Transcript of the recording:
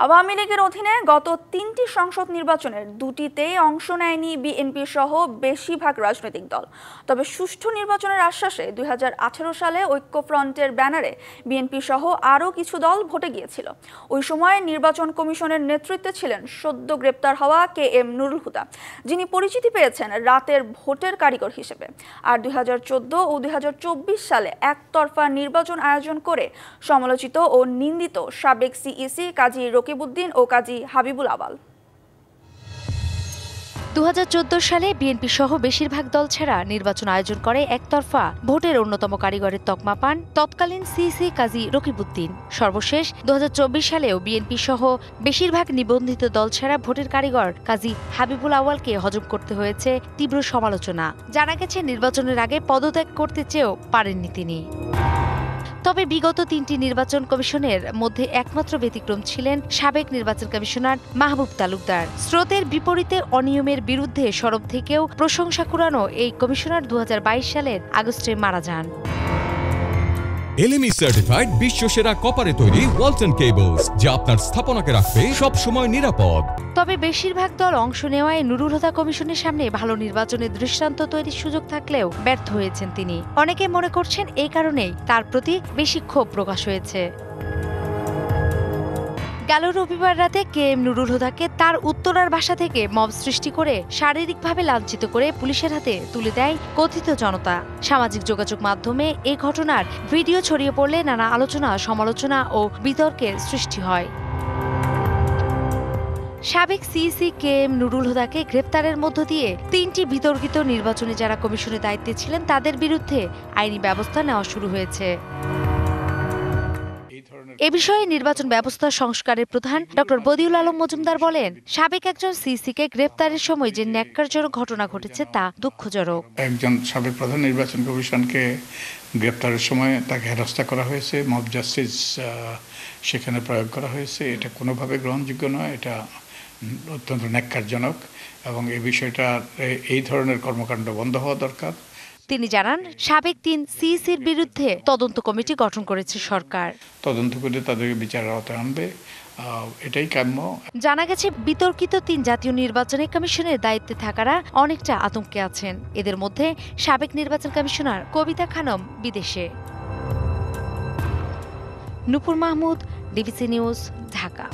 আওয়ামী লীগের অধীনে গত ৩টি সংসদ নির্বাচনের দুটিতেই অংশ নেয়নি বিএনপি সহ বেশিরভাগ রাজনৈতিক দল। তবে সুষ্ঠু নির্বাচনের আশ্বাসে ২০১৮ সালে ঐক্যফ্রন্টের ব্যানারে বিএনপি সহ আরও কিছু দল ভোটে গিয়েছিল। ওই সময় নির্বাচন কমিশনের নেতৃত্বে ছিলেন সদ্য গ্রেপ্তার হওয়া KM নুরুল হুদা, যিনি পরিচিতি পেয়েছেন রাতের ভোটের কারিগর হিসেবে। আর ২০১৪ ও ২০২৪ সালে একতরফা নির্বাচন আয়োজন করে সমালোচিত ও নিন্দিত সাবেক CEC কাজী রকিবউদ্দিন ও কাজী হাবিবুল আওয়াল। ২০১৪ সালে বিএনপি সহ বেশিরভাগ দল ছাড়া নির্বাচন আয়োজন করে একতরফা ভোটের অন্যতম কারিগরের তকমা পান তৎকালীন CEC কাজী রকিবউদ্দিন। সর্বশেষ ২০২৪ সালেও বিএনপি সহ বেশিরভাগ নিবন্ধিত দল ছাড়া ভোটের কারিগর কাজী হাবিবুল আওয়ালকে হজম করতে হয়েছে তীব্র সমালোচনা। জানা গেছে নির্বাচনের আগে পদত্যাগ করতে চেয়েও পারেননি তিনি। তবে বিগত ৩টি নির্বাচন কমিশনের মধ্যে একমাত্র ব্যতিক্রম ছিলেন সাবেক নির্বাচন কমিশনার মাহবুব তালুকদার। স্রোতের বিপরীতে অনিয়মের বিরুদ্ধে সরব থেকেও প্রশংসা কুড়ানো এই কমিশনার ২০২২ সালের আগস্টে মারা যান। LME সার্টিফাইড বিশ্বসেরা কপারে তৈরি ওয়ালটন কেবলস, যা আপনার স্থাপনাকে রাখবে সব সময় নিরাপদ। তবে বেশিরভাগ দল অংশ নেওয়ায় নুরুল হুদা কমিশনের সামনে ভালো নির্বাচনের দৃষ্টান্ত তৈরির সুযোগ থাকলেও ব্যর্থ হয়েছেন তিনি। অনেকে মনে করছেন এই কারণেই তার প্রতি বেশি ক্ষোভ প্রকাশ হয়েছে। গেল রবিবার রাতে KM নুরুল হুদাকে তার উত্তরার বাসা থেকে মব সৃষ্টি করে শারীরিকভাবে লাঞ্ছিত করে পুলিশের হাতে তুলে দেয় কথিত জনতা। সামাজিক যোগাযোগ মাধ্যমে এই ঘটনার ভিডিও ছড়িয়ে পড়লে নানা আলোচনা, সমালোচনা ও বিতর্কের সৃষ্টি হয়। সাবেক CEC KM নুরুল হুদাকে গ্রেপ্তারের মধ্য দিয়ে ৩টি বিতর্কিত নির্বাচনে যারা কমিশনের দায়িত্বে ছিলেন তাদের বিরুদ্ধে আইনি ব্যবস্থা নেওয়া শুরু হয়েছে। এ বিষয়ে নির্বাচন ব্যবস্থা সংস্কারের প্রধান ডক্টর বদিউল আলম মজুমদার বলেন, সাবেক একজন CEC-কে গ্রেপ্তারের সময় যে ন্যাক্কারজনক ঘটনা ঘটেছে তা দুঃখজনক। একজন সাবেক প্রধান নির্বাচন কমিশনকে গ্রেপ্তারের সময় তাকে হেনস্থা করা হয়েছে, মব জাস্টিস সেখানে প্রয়োগ করা হয়েছে। এটা কোনোভাবে গ্রহণযোগ্য নয়, এটা অত্যন্ত ন্যাক্কারজনক এবং এই বিষয়টা এই ধরনের কর্মকাণ্ড বন্ধ হওয়া দরকার। তিনি জানান, সাবেক ৩ CEC-র বিরুদ্ধে তদন্ত কমিটি গঠন করেছে সরকার। তদন্ত করে তাদেরকে বিচারের আওতায় আনবে, এটাই কাম্য। জানা গেছে বিতর্কিত ৩ জাতীয় নির্বাচন কমিশনের দায়িত্বে থাকারা অনেকটা আতঙ্কে আছেন। এদের মধ্যে সাবেক নির্বাচন কমিশনার কবিতা খানম বিদেশে। নূপুর মাহমুদ, DBC নিউজ, ঢাকা।